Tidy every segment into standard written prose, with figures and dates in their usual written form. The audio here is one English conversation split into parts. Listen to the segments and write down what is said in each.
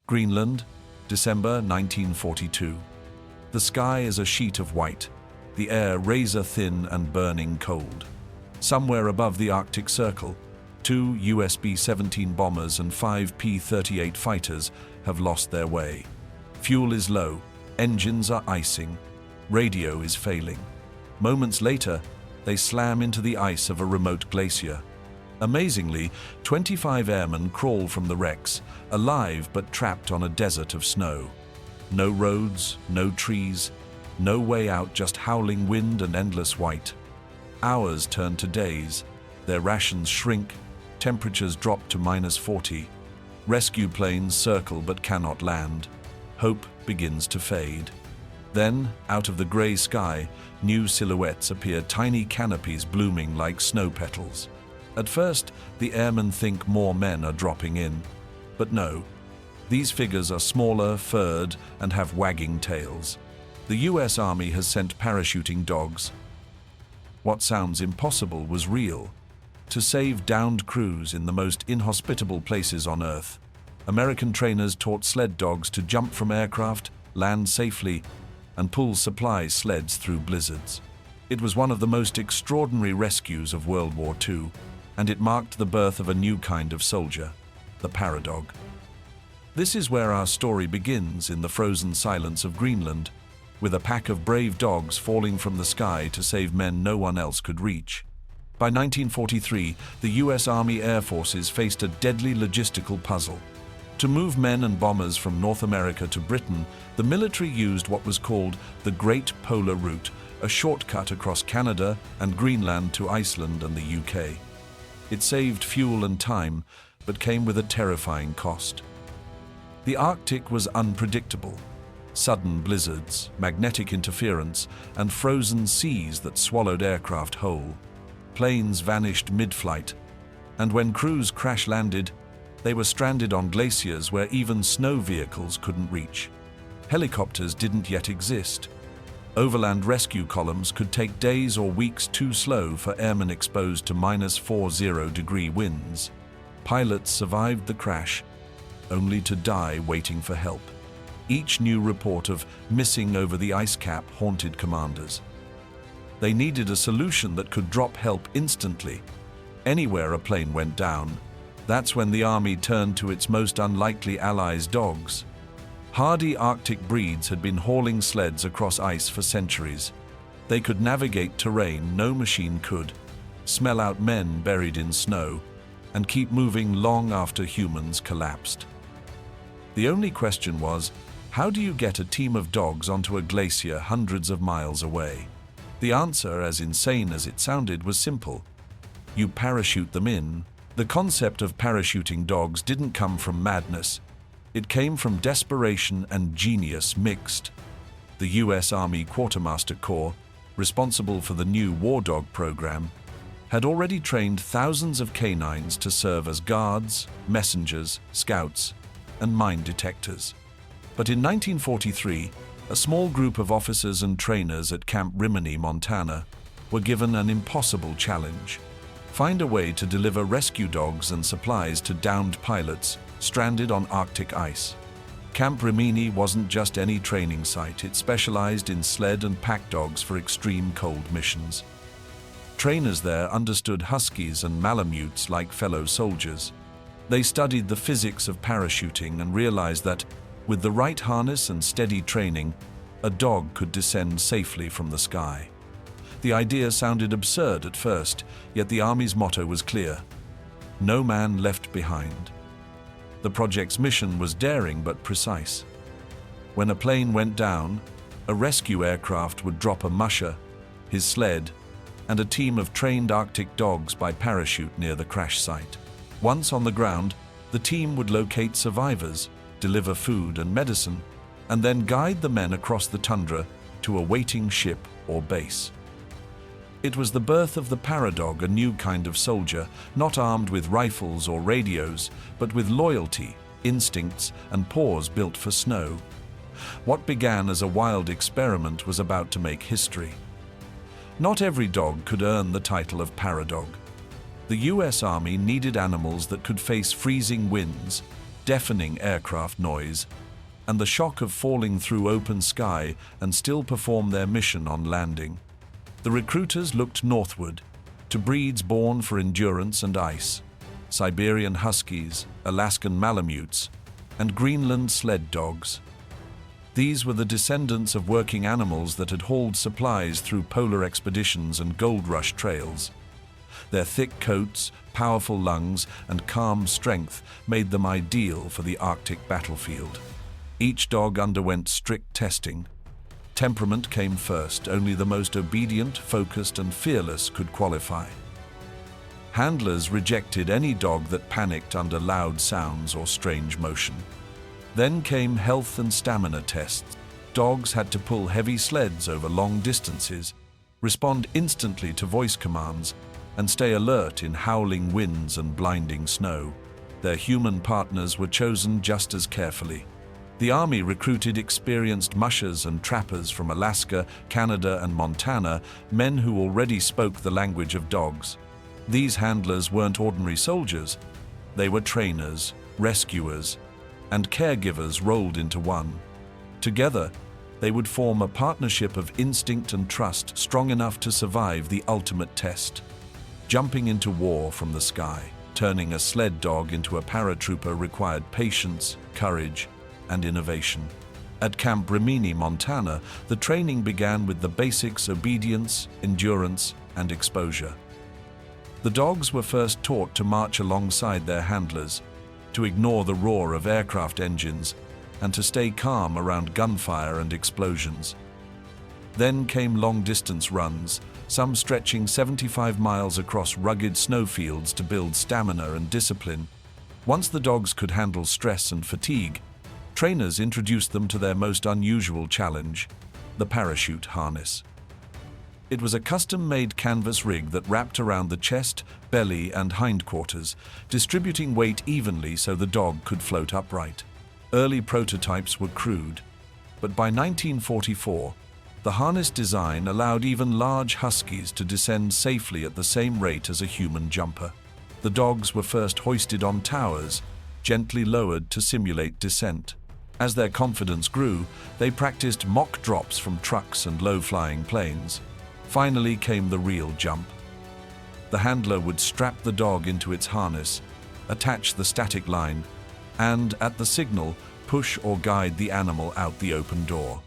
Greenland, December 1942. The sky is a sheet of white, the air razor-thin and burning cold. Somewhere above the Arctic Circle, 2 US B-17 bombers and 5 P-38 fighters have lost their way. Fuel is low, engines are icing, radio is failing. Moments later, they slam into the ice of a remote glacier. Amazingly, 25 airmen crawl from the wrecks, alive but trapped on a desert of snow. No roads, no trees, no way out, just howling wind and endless white. Hours turn to days, their rations shrink, temperatures drop to -40. Rescue planes circle but cannot land. Hope begins to fade. Then, out of the grey sky, new silhouettes appear, tiny canopies blooming like snow petals. At first, the airmen think more men are dropping in. But no, these figures are smaller, furred, and have wagging tails. The US Army has sent parachuting dogs. What sounds impossible was real. To save downed crews in the most inhospitable places on Earth, American trainers taught sled dogs to jump from aircraft, land safely, and pull supply sleds through blizzards. It was one of the most extraordinary rescues of World War II, and it marked the birth of a new kind of soldier, the paradog. This is where our story begins, in the frozen silence of Greenland, with a pack of brave dogs falling from the sky to save men no one else could reach. By 1943, the US Army Air Forces faced a deadly logistical puzzle. To move men and bombers from North America to Britain, the military used what was called the Great Polar Route, a shortcut across Canada and Greenland to Iceland and the UK. It saved fuel and time, but came with a terrifying cost. The Arctic was unpredictable. Sudden blizzards, magnetic interference, and frozen seas that swallowed aircraft whole. Planes vanished mid-flight, and when crews crash-landed, they were stranded on glaciers where even snow vehicles couldn't reach. Helicopters didn't yet exist. Overland rescue columns could take days or weeks too slow for airmen exposed to -40-degree winds. Pilots survived the crash, only to die waiting for help. Each new report of missing over the ice cap haunted commanders. They needed a solution that could drop help instantly. Anywhere a plane went down, that's when the Army turned to its most unlikely allies, dogs. Hardy Arctic breeds had been hauling sleds across ice for centuries. They could navigate terrain no machine could, smell out men buried in snow, and keep moving long after humans collapsed. The only question was, how do you get a team of dogs onto a glacier hundreds of miles away? The answer, as insane as it sounded, was simple. You parachute them in. The concept of parachuting dogs didn't come from madness. It came from desperation and genius mixed. The US Army Quartermaster Corps, responsible for the new War Dog program, had already trained thousands of canines to serve as guards, messengers, scouts, and mine detectors. But in 1943, a small group of officers and trainers at Camp Rimini, Montana, were given an impossible challenge. Find a way to deliver rescue dogs and supplies to downed pilots stranded on Arctic ice. Camp Rimini wasn't just any training site, it specialized in sled and pack dogs for extreme cold missions. Trainers there understood huskies and malamutes like fellow soldiers. They studied the physics of parachuting and realized that, with the right harness and steady training, a dog could descend safely from the sky. The idea sounded absurd at first, yet the Army's motto was clear: no man left behind. The project's mission was daring but precise. When a plane went down, a rescue aircraft would drop a musher, his sled, and a team of trained Arctic dogs by parachute near the crash site. Once on the ground, the team would locate survivors, deliver food and medicine, and then guide the men across the tundra to a waiting ship or base. It was the birth of the paradog, a new kind of soldier, not armed with rifles or radios, but with loyalty, instincts, and paws built for snow. What began as a wild experiment was about to make history. Not every dog could earn the title of paradog. The US Army needed animals that could face freezing winds, deafening aircraft noise, and the shock of falling through open sky and still perform their mission on landing. The recruiters looked northward, to breeds born for endurance and ice: Siberian huskies, Alaskan malamutes, and Greenland sled dogs. These were the descendants of working animals that had hauled supplies through polar expeditions and gold rush trails. Their thick coats, powerful lungs, and calm strength made them ideal for the Arctic battlefield. Each dog underwent strict testing. Temperament came first. Only the most obedient, focused, and fearless could qualify. Handlers rejected any dog that panicked under loud sounds or strange motion. Then came health and stamina tests. Dogs had to pull heavy sleds over long distances, respond instantly to voice commands, and stay alert in howling winds and blinding snow. Their human partners were chosen just as carefully. The Army recruited experienced mushers and trappers from Alaska, Canada, and Montana, men who already spoke the language of dogs. These handlers weren't ordinary soldiers. They were trainers, rescuers, and caregivers rolled into one. Together, they would form a partnership of instinct and trust strong enough to survive the ultimate test. Jumping into war from the sky, turning a sled dog into a paratrooper required patience, courage, and innovation. At Camp Rimini, Montana, the training began with the basics: obedience, endurance, and exposure. The dogs were first taught to march alongside their handlers, to ignore the roar of aircraft engines, and to stay calm around gunfire and explosions. Then came long-distance runs, some stretching 75 miles across rugged snowfields to build stamina and discipline. Once the dogs could handle stress and fatigue, trainers introduced them to their most unusual challenge: the parachute harness. It was a custom-made canvas rig that wrapped around the chest, belly, and hindquarters, distributing weight evenly so the dog could float upright. Early prototypes were crude, but by 1944, the harness design allowed even large huskies to descend safely at the same rate as a human jumper. The dogs were first hoisted on towers, gently lowered to simulate descent. As their confidence grew, they practiced mock drops from trucks and low-flying planes. Finally came the real jump. The handler would strap the dog into its harness, attach the static line, and, at the signal, push or guide the animal out the open door.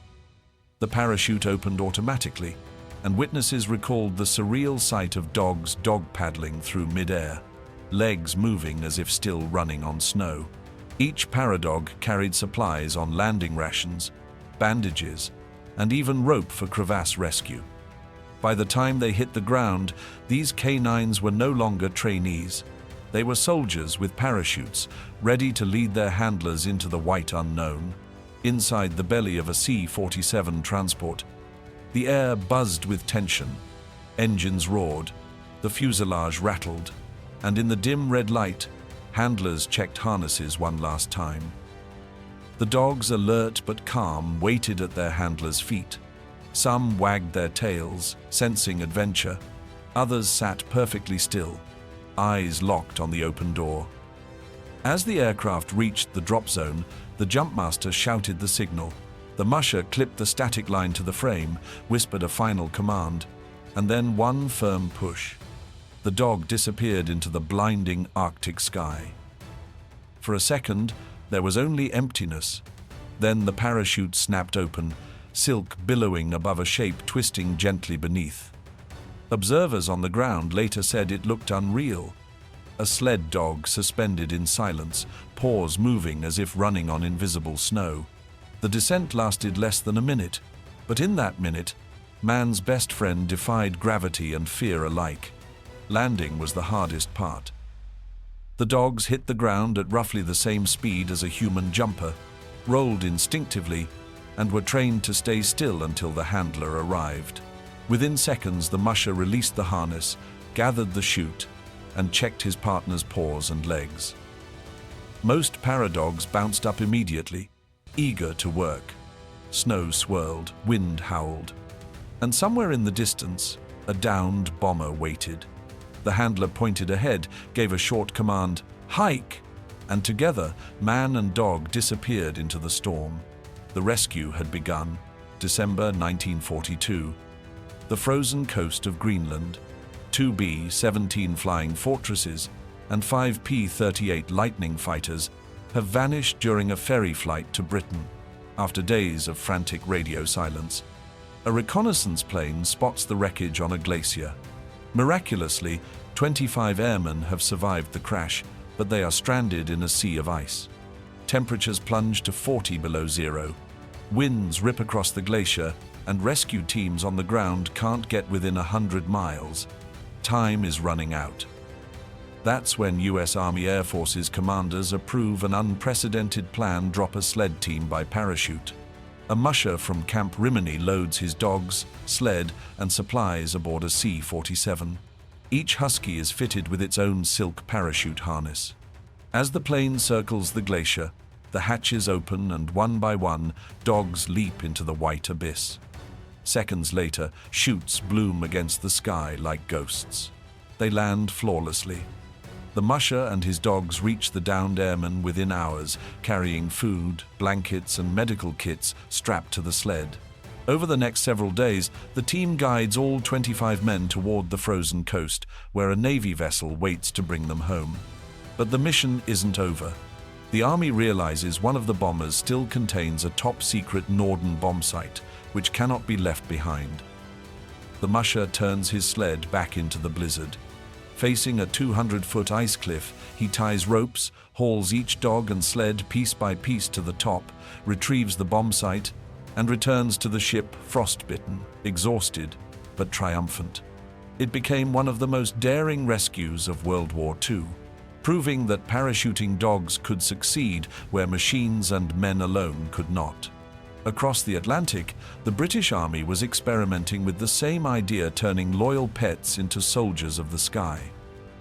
The parachute opened automatically, and witnesses recalled the surreal sight of dogs dog-paddling through mid-air, legs moving as if still running on snow. Each paradog carried supplies on landing rations, bandages, and even rope for crevasse rescue. By the time they hit the ground, these canines were no longer trainees. They were soldiers with parachutes, ready to lead their handlers into the white unknown. Inside the belly of a C-47 transport, the air buzzed with tension. Engines roared, the fuselage rattled, and in the dim red light, handlers checked harnesses one last time. The dogs, alert but calm, waited at their handlers' feet. Some wagged their tails, sensing adventure. Others sat perfectly still, eyes locked on the open door. As the aircraft reached the drop zone, the jumpmaster shouted the signal. The musher clipped the static line to the frame, whispered a final command, and then one firm push. The dog disappeared into the blinding Arctic sky. For a second, there was only emptiness. Then the parachute snapped open, silk billowing above a shape twisting gently beneath. Observers on the ground later said it looked unreal. A sled dog suspended in silence, paws moving as if running on invisible snow. The descent lasted less than a minute, but in that minute, man's best friend defied gravity and fear alike. Landing was the hardest part. The dogs hit the ground at roughly the same speed as a human jumper, rolled instinctively, and were trained to stay still until the handler arrived. Within seconds, the musher released the harness, gathered the chute, and checked his partner's paws and legs. Most paradogs bounced up immediately, eager to work. Snow swirled, wind howled, and somewhere in the distance, a downed bomber waited. The handler pointed ahead, gave a short command, "Hike!" and together, man and dog disappeared into the storm. The rescue had begun, December 1942. The frozen coast of Greenland, 2 B-17 flying fortresses, and 5 P-38 Lightning fighters have vanished during a ferry flight to Britain. After days of frantic radio silence, a reconnaissance plane spots the wreckage on a glacier. Miraculously, 25 airmen have survived the crash, but they are stranded in a sea of ice. Temperatures plunge to 40 below zero. Winds rip across the glacier, and rescue teams on the ground can't get within 100 miles. Time is running out. That's when U.S. Army Air Force's commanders approve an unprecedented plan: drop a sled team by parachute. A musher from Camp Rimini loads his dogs, sled, and supplies aboard a C-47. Each husky is fitted with its own silk parachute harness. As the plane circles the glacier, the hatches open and one by one, dogs leap into the white abyss. Seconds later, chutes bloom against the sky like ghosts. They land flawlessly. The musher and his dogs reach the downed airmen within hours, carrying food, blankets, and medical kits strapped to the sled. Over the next several days, the team guides all 25 men toward the frozen coast, where a Navy vessel waits to bring them home. But the mission isn't over. The Army realizes one of the bombers still contains a top-secret Norden bombsight, which cannot be left behind. The musher turns his sled back into the blizzard. Facing a 200-foot ice cliff, he ties ropes, hauls each dog and sled piece by piece to the top, retrieves the bombsight, and returns to the ship frostbitten, exhausted, but triumphant. It became one of the most daring rescues of World War II, proving that parachuting dogs could succeed where machines and men alone could not. Across the Atlantic, the British Army was experimenting with the same idea, turning loyal pets into soldiers of the sky.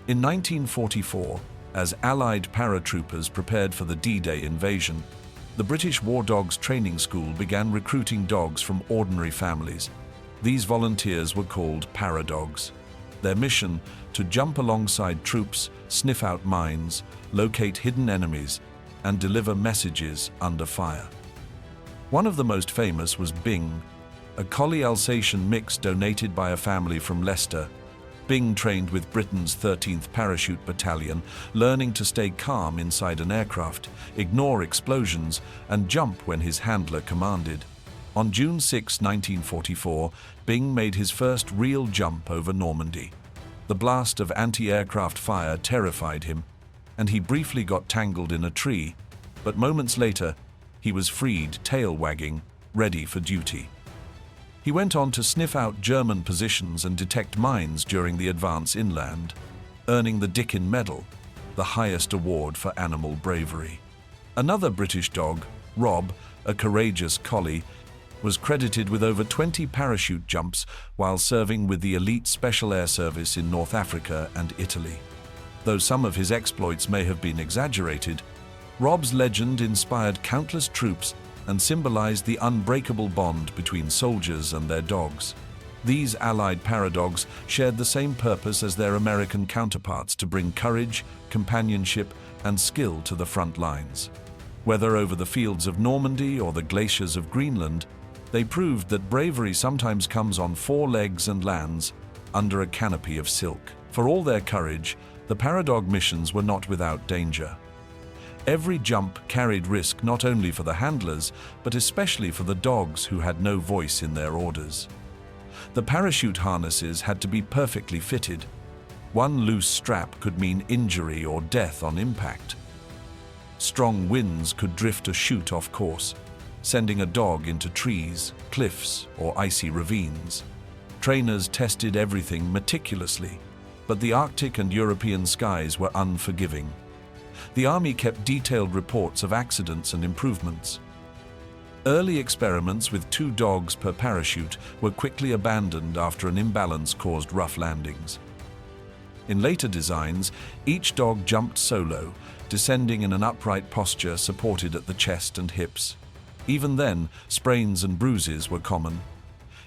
In 1944, as Allied paratroopers prepared for the D-Day invasion, the British War Dogs Training School began recruiting dogs from ordinary families. These volunteers were called Paradogs. Their mission: to jump alongside troops, sniff out mines, locate hidden enemies, and deliver messages under fire. One of the most famous was Bing, a collie Alsatian mix donated by a family from Leicester. Bing trained with Britain's 13th Parachute Battalion, learning to stay calm inside an aircraft, ignore explosions, and jump when his handler commanded. On June 6, 1944, Bing made his first real jump over Normandy. The blast of anti-aircraft fire terrified him, and he briefly got tangled in a tree, but moments later, he was freed, tail wagging, ready for duty. He went on to sniff out German positions and detect mines during the advance inland, earning the Dickin Medal, the highest award for animal bravery. Another British dog, Rob, a courageous collie, was credited with over 20 parachute jumps while serving with the elite Special Air Service in North Africa and Italy. Though some of his exploits may have been exaggerated, Rob's legend inspired countless troops and symbolized the unbreakable bond between soldiers and their dogs. These Allied paradogs shared the same purpose as their American counterparts: to bring courage, companionship, and skill to the front lines. Whether over the fields of Normandy or the glaciers of Greenland, they proved that bravery sometimes comes on 4 legs and lands under a canopy of silk. For all their courage, the Paradog missions were not without danger. Every jump carried risk not only for the handlers, but especially for the dogs who had no voice in their orders. The parachute harnesses had to be perfectly fitted. One loose strap could mean injury or death on impact. Strong winds could drift a chute off course, sending a dog into trees, cliffs, or icy ravines. Trainers tested everything meticulously, but the Arctic and European skies were unforgiving. The Army kept detailed reports of accidents and improvements. Early experiments with 2 dogs per parachute were quickly abandoned after an imbalance caused rough landings. In later designs, each dog jumped solo, descending in an upright posture supported at the chest and hips. Even then, sprains and bruises were common.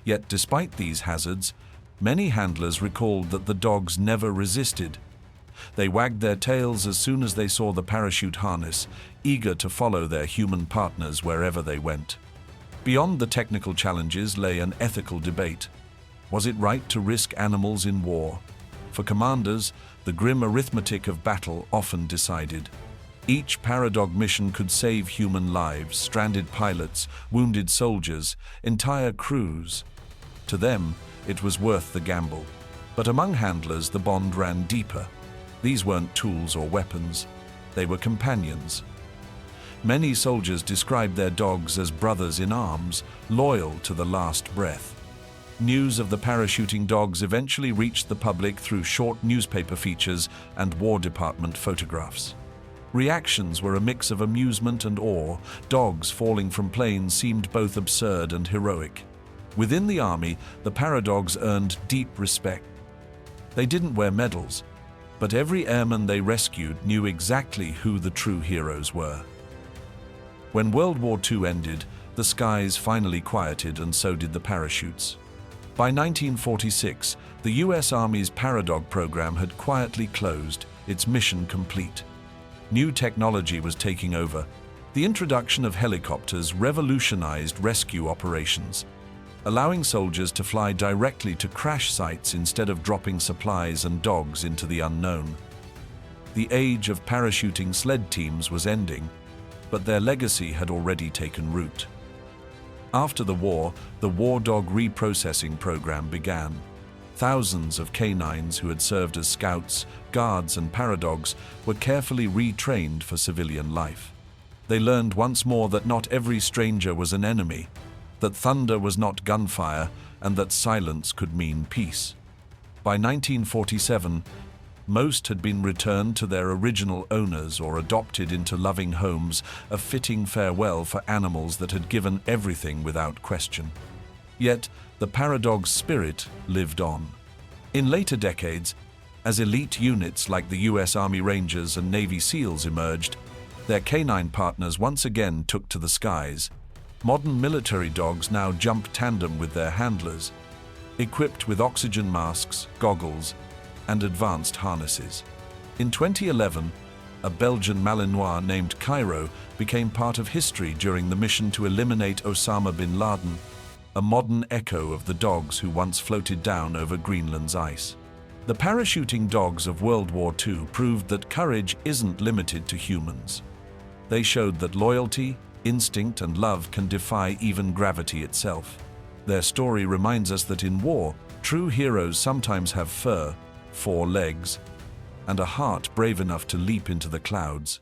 Yet despite these hazards, many handlers recalled that the dogs never resisted. They wagged their tails as soon as they saw the parachute harness, eager to follow their human partners wherever they went. Beyond the technical challenges lay an ethical debate. Was it right to risk animals in war? For commanders, the grim arithmetic of battle often decided. Each Paradog mission could save human lives, stranded pilots, wounded soldiers, entire crews. To them, it was worth the gamble. But among handlers, the bond ran deeper. These weren't tools or weapons. They were companions. Many soldiers described their dogs as brothers in arms, loyal to the last breath. News of the parachuting dogs eventually reached the public through short newspaper features and War Department photographs. Reactions were a mix of amusement and awe. Dogs falling from planes seemed both absurd and heroic. Within the army, the Paradogs earned deep respect. They didn't wear medals, but every airman they rescued knew exactly who the true heroes were. When World War II ended, the skies finally quieted, and so did the parachutes. By 1946, the US Army's Paradog program had quietly closed, its mission complete. New technology was taking over. The introduction of helicopters revolutionized rescue operations, allowing soldiers to fly directly to crash sites instead of dropping supplies and dogs into the unknown. The age of parachuting sled teams was ending, but their legacy had already taken root. After the war, the War Dog Reprocessing Program began. Thousands of canines who had served as scouts, guards, and paradogs were carefully retrained for civilian life. They learned once more that not every stranger was an enemy, that thunder was not gunfire, and that silence could mean peace. By 1947, most had been returned to their original owners or adopted into loving homes, a fitting farewell for animals that had given everything without question. Yet, the Paradog's spirit lived on. In later decades, as elite units like the US Army Rangers and Navy SEALs emerged, their canine partners once again took to the skies. Modern military dogs now jump tandem with their handlers, equipped with oxygen masks, goggles, and advanced harnesses. In 2011, a Belgian Malinois named Cairo became part of history during the mission to eliminate Osama bin Laden, a modern echo of the dogs who once floated down over Greenland's ice. The parachuting dogs of World War II proved that courage isn't limited to humans. They showed that loyalty, instinct, and love can defy even gravity itself. Their story reminds us that in war, true heroes sometimes have fur, 4 legs, and a heart brave enough to leap into the clouds.